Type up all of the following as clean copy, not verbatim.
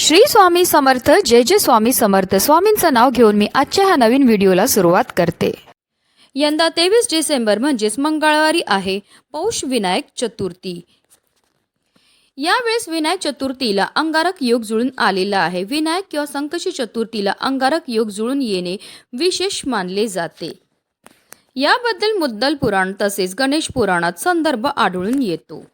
श्री स्वामी समर्थ. जय जय स्वामी समर्थ. स्वामींचं नाव घेऊन मी आजच्या ह्या नवीन व्हिडिओला सुरुवात करते. यंदा 23 डिसेंबर म्हणजेच मंगळवारी आहे पौष विनायक चतुर्थी. यावेळेस विनायक चतुर्थीला अंगारक योग जुळून आलेला आहे. विनायक किंवा संकष्टी चतुर्थीला अंगारक योग जुळून येणे विशेष मानले जाते. याबद्दल मुद्दल पुराण तसेच गणेश पुराणात संदर्भ आढळून येतो.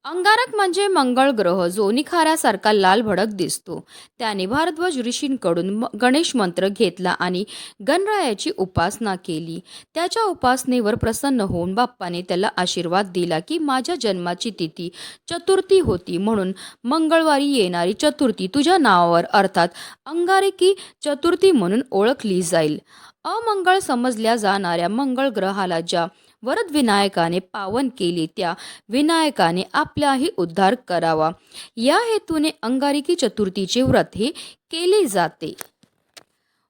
अंगारक म्हणजे मंगळ ग्रह जो निखाऱ्यासारखा लाल भडक दिसतो. त्याने भारद्वाज ऋषींकडून गणेश मंत्र घेतला आणि गणरायाची उपासना केली. त्याच्या उपासनेवर प्रसन्न होऊन बाप्पाने त्याला आशीर्वाद दिला की माझ्या जन्माची तिथी चतुर्थी होती, म्हणून मंगळवारी येणारी चतुर्थी तुझ्या नावावर अर्थात अंगारकी चतुर्थी म्हणून ओळखली जाईल. अमंगळ समजल्या जाणाऱ्या मंगळ ग्रहाला ज्या वरद विनायकाने पावन केले त्या विनायकाने आपलाही उद्धार करावा या हेतूने अंगारकी चतुर्थीचे व्रत हे केले जाते.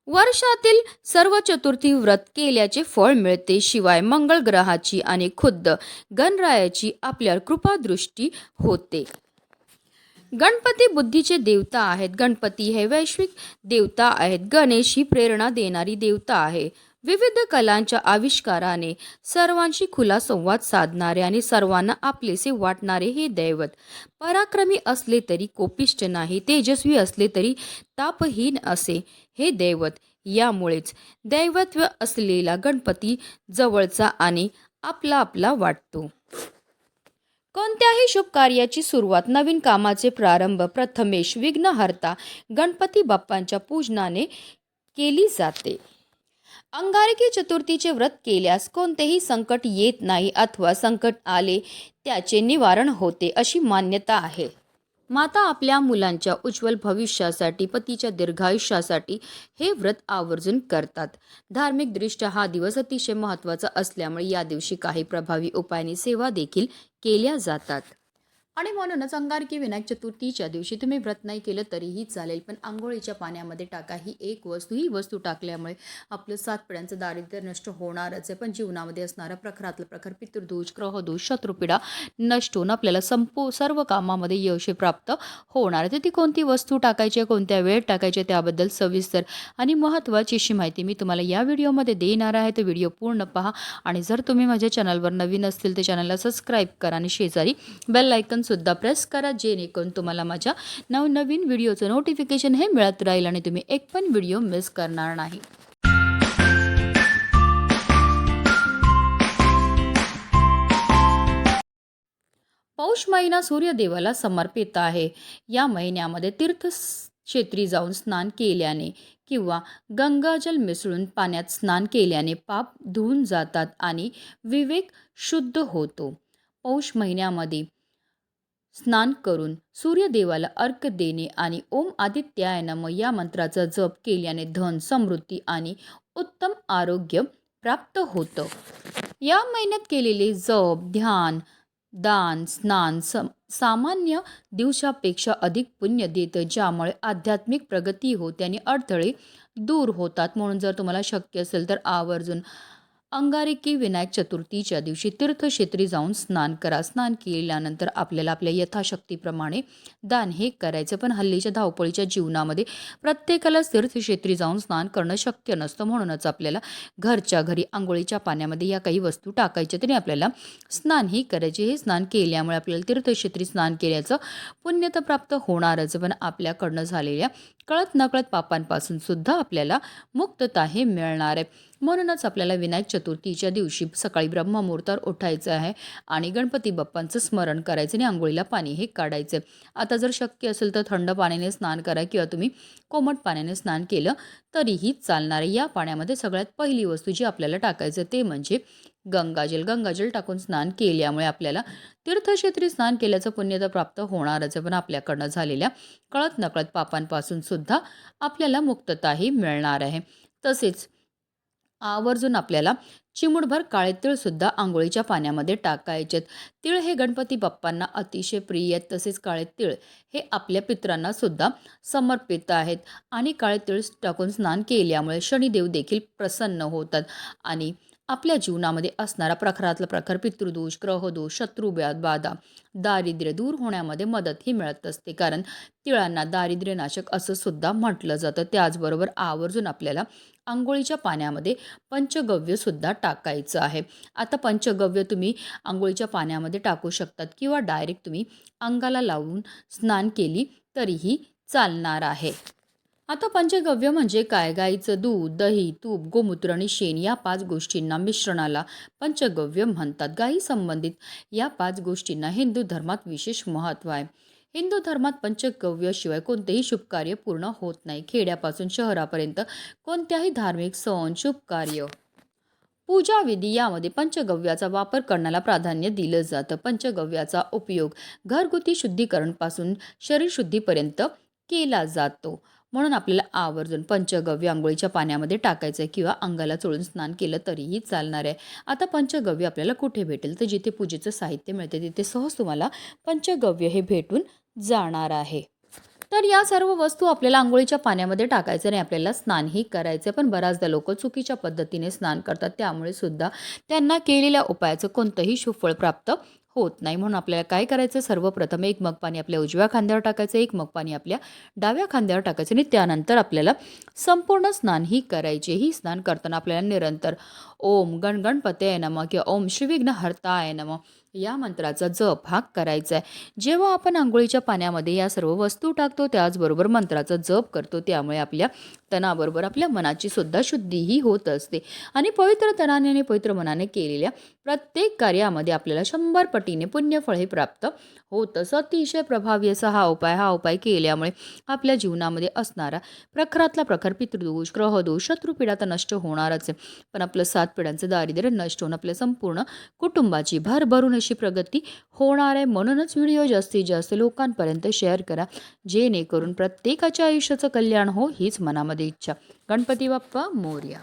वर्षातील सर्व चतुर्थी व्रत केल्याचे फळ मिळते. शिवाय मंगळ ग्रहाची आणि खुद्द गणरायाची आपल्यावर कृपादृष्टी होते. गणपती बुद्धीचे देवता आहेत. गणपती हे वैश्विक देवता आहेत. गणेश ही प्रेरणा देणारी देवता आहे. विविध कलांच्या आविष्काराने सर्वांशी खुला संवाद साधणारे आणि सर्वांना आपलेसे वाटणारे हे दैवत पराक्रमी असले तरी कोपिष्ट नाही, तेजस्वी असले तरी तापहीन असे हे दैवत. यामुळेच दैवत्व असलेला गणपती जवळचा आणि आपला वाटतो. कोणत्याही शुभ कार्याची सुरुवात, नवीन कामाचे प्रारंभ प्रथमेश विघ्नहर्ता गणपती बाप्पांच्या पूजनाने केली जाते. अंगारकी चतुर्थीचे व्रत केल्यास कोणतेही संकट येत नाही अथवा संकट आले त्याचे निवारण होते अशी मान्यता आहे. माता आपल्या मुलांच्या उज्ज्वल भविष्यासाठी, पतीच्या दीर्घायुष्यासाठी हे व्रत आवर्जून करतात. धार्मिकदृष्ट्या हा दिवस अतिशय महत्त्वाचा असल्यामुळे या दिवशी काही प्रभावी उपायांनी सेवा देखील केल्या जातात. आणि म्हणूनच अंगारकी विनायक चतुर्थीच्या दिवशी तुम्ही व्रत नाही केलं तरीही चालेल, पण आंघोळीच्या पाण्यामध्ये टाका ही एक वस्तू. ही वस्तू टाकल्यामुळे आपलं 7 पिढ्यांचं दारिद्र्य नष्ट होणारच आहे, पण जीवनामध्ये असणारा प्रखरातलं प्रखर पितृदोष, ग्रहदोष, शत्रुपीडा नष्ट होऊन आपल्याला सर्व कामामध्ये यश प्राप्त होणार आहे. तर ती कोणती वस्तू टाकायची, कोणत्या वेळेत टाकायची त्याबद्दल सविस्तर आणि महत्त्वाची अशी माहिती मी तुम्हाला या व्हिडिओमध्ये देणार आहे. तर व्हिडिओ पूर्ण पहा आणि जर तुम्ही माझ्या चॅनलवर नवीन असतील तर चॅनलला सबस्क्राईब करा आणि शेजारी बेल आयकन सुद्धा प्रेस करा, जेणेकरून तुम्हाला माझ्या नवनवीन व्हिडिओचं नोटिफिकेशन हे मिळत राहील आणि तुम्ही एक पण व्हिडिओ मिस करणार नाही. पौष महिना सूर्यदेवाला समर्पित आहे. या महिन्यामध्ये तीर्थक्षेत्री जाऊन स्नान केल्याने किंवा गंगाजल मिसळून पाण्यात स्नान केल्याने पाप धुवून जातात आणि विवेक शुद्ध होतो. पौष महिन्यामध्ये स्नान करून सूर्यदेवाला अर्घ्य देणे आणि ओम आदित्याय नमः या मंत्राचा जप केल्याने धन, समृद्धी आणि उत्तम आरोग्य प्राप्त होतं. या महिन्यात केलेले जप, ध्यान, दान, स्नान सामान्य दिवसापेक्षा अधिक पुण्य देतं, ज्यामुळे आध्यात्मिक प्रगती होते आणि अडथळे दूर होतात. म्हणून जर तुम्हाला शक्य असेल तर आवर्जून अंगारकी विनायक चतुर्थीच्या दिवशी तीर्थक्षेत्री जाऊन स्नान करा. स्नान केल्यानंतर आपल्याला आपल्या यथाशक्तीप्रमाणे दान हे करायचं. पण हल्लीच्या धावपळीच्या जीवनामध्ये प्रत्येकाला तीर्थक्षेत्री जाऊन स्नान करणं शक्य नसतं, म्हणूनच आपल्याला घरच्या घरी आंघोळीच्या पाण्यामध्ये या काही वस्तू टाकायच्या तरी आपल्याला स्नानही करायचे. हे स्नान केल्यामुळे आपल्याला तीर्थक्षेत्री स्नान केल्याचं पुण्य तर प्राप्त होणारच, पण आपल्याकडनं झालेल्या कळत नकळत पापांपासून सुद्धा आपल्याला मुक्तता हे मिळणार आहे. म्हणूनच आपल्याला विनायक चतुर्थीच्या दिवशी सकाळी ब्रह्ममुहूर्तावर उठायचं आहे आणि गणपती बाप्पांचं स्मरण करायचं आणि आंघोळीला पाणी हे काढायचं. आता जर शक्य असेल तर थंड पाण्याने स्नान करा किंवा तुम्ही कोमट पाण्याने स्नान केलं तरीही चालणार आहे. या पाण्यामध्ये सगळ्यात पहिली वस्तू जी आपल्याला टाकायचं ते म्हणजे गंगाजल. गंगाजल टाकून स्नान केल्यामुळे आपल्याला तीर्थक्षेत्री स्नान केल्याचं पुण्य तर प्राप्त होणारच आहे, पण आपल्याकडनं झालेल्या कळत नकळत पापांपासून सुद्धा आपल्याला मुक्तताही मिळणार आहे. तसेच आवर्जून आपल्याला चिमूटभर काळे तीळ सुद्धा आंघोळीच्या पाण्यामध्ये टाकायचे. तीळ हे गणपती बाप्पांना अतिशय प्रिय आहेत. तसेच काळे तीळ हे आपल्या पितरांना सुद्धा समर्पित आहेत आणि काळे तीळ टाकून स्नान केल्यामुळे शनिदेव देखील प्रसन्न होतात आणि आपल्या जीवनामध्ये असणारा प्रखरातला प्रखर पितृदोष, ग्रहदोष, बाधा, दारिद्र्य दूर होण्यामध्ये मदतही मिळत असते. कारण तिळांना दारिद्र्यनाशक असं सुद्धा म्हटलं जातं. त्याचबरोबर आवर्जून आपल्याला अंघोळीच्या पाण्यामध्ये पंचगव्य सुद्धा टाकायचं आहे. आता पंचगव्य तुम्ही अंघोळीच्या पाण्यामध्ये टाकू शकतात किंवा डायरेक्ट तुम्ही अंगाला लावून स्नान केली तरीही चालणार आहे. आता पंचगव्य म्हणजे काय? गाईचं दूध, दही, तूप, गोमूत्र आणि शेण या 5 गोष्टींना मिश्रणाला पंचगव्य म्हणतात. गायी संबंधित या 5 गोष्टींना हिंदू धर्मात विशेष महत्त्व आहे. हिंदू धर्मात पंचगव्याशिवाय कोणतेही शुभ कार्य पूर्ण होत नाही. खेड्यापासून शहरापर्यंत कोणत्याही धार्मिक सण, शुभ कार्य, पूजा विधी यामध्ये पंचगव्याचा वापर करण्याला प्राधान्य दिलं जातं. पंचगव्याचा उपयोग घरगुती शुद्धीकरणपासून शरीर शुद्धीपर्यंत केला जातो. म्हणून आपल्याला आवर्जून पंचगव्य अंघोळीच्या पाण्यामध्ये टाकायचं आहे किंवा अंगाला चोळून स्नान केलं तरीही चालणार आहे. आता पंचगव्य आपल्याला कुठे भेटेल? तर जिथे पूजेचं साहित्य मिळते तिथे सहज तुम्हाला पंचगव्य हे भेटून जाणार आहे. तर या सर्व वस्तू आपल्याला अंघोळीच्या पाण्यामध्ये टाकायचं नाही, आपल्याला स्नानही करायचं. पण बऱ्याचदा लोक चुकीच्या पद्धतीने स्नान करतात, त्यामुळे सुद्धा त्यांना केलेल्या उपायाचं कोणतंही शुभ फळ प्राप्त होत नाही. म्हणून आपल्याला काय करायचं? सर्वप्रथम 1 मग पाणी आपल्या उजव्या खांद्यावर टाकायचं, 1 मग पाणी आपल्या डाव्या खांद्यावर टाकायचं आणि त्यानंतर आपल्याला संपूर्ण स्नान ही करायचे. ही स्नान करताना आपल्याला निरंतर ओम गणगणपतये नमः किंवा ओम श्री विघ्नहर्ताय नमः या मंत्राचा जप हा करायचा आहे. जेव्हा आपण अंघोळीच्या पाण्यामध्ये या सर्व वस्तू टाकतो त्याचबरोबर मंत्राचा जप करतो, त्यामुळे आपल्या तनाबरोबर आपल्या मनाची सुद्धा शुद्धीही होत असते आणि पवित्र तनाने आणि पवित्र मनाने केलेल्या प्रत्येक कार्यामध्ये आपल्याला 100 पटीने पुण्यफळ हे प्राप्त होतं. अतिशय प्रभावी असा हा उपाय केल्यामुळे आपल्या जीवनामध्ये असणारा प्रखरातला प्रखर पितृदोष, ग्रहदोष, शत्रुपीडा तर नष्ट होणारच आहे, पण आपलं 7 पिढ्यांचं दारिद्र्य नष्ट होऊन आपल्या संपूर्ण कुटुंबाची भरभरून अशी प्रगती होणार आहे. म्हणूनच व्हिडिओ जास्तीत जास्त लोकांपर्यंत शेअर करा, जेणेकरून प्रत्येकाच्या आयुष्याचं कल्याण हो हीच मनामध्ये इच्छा. गणपती बाप्पा मोरया.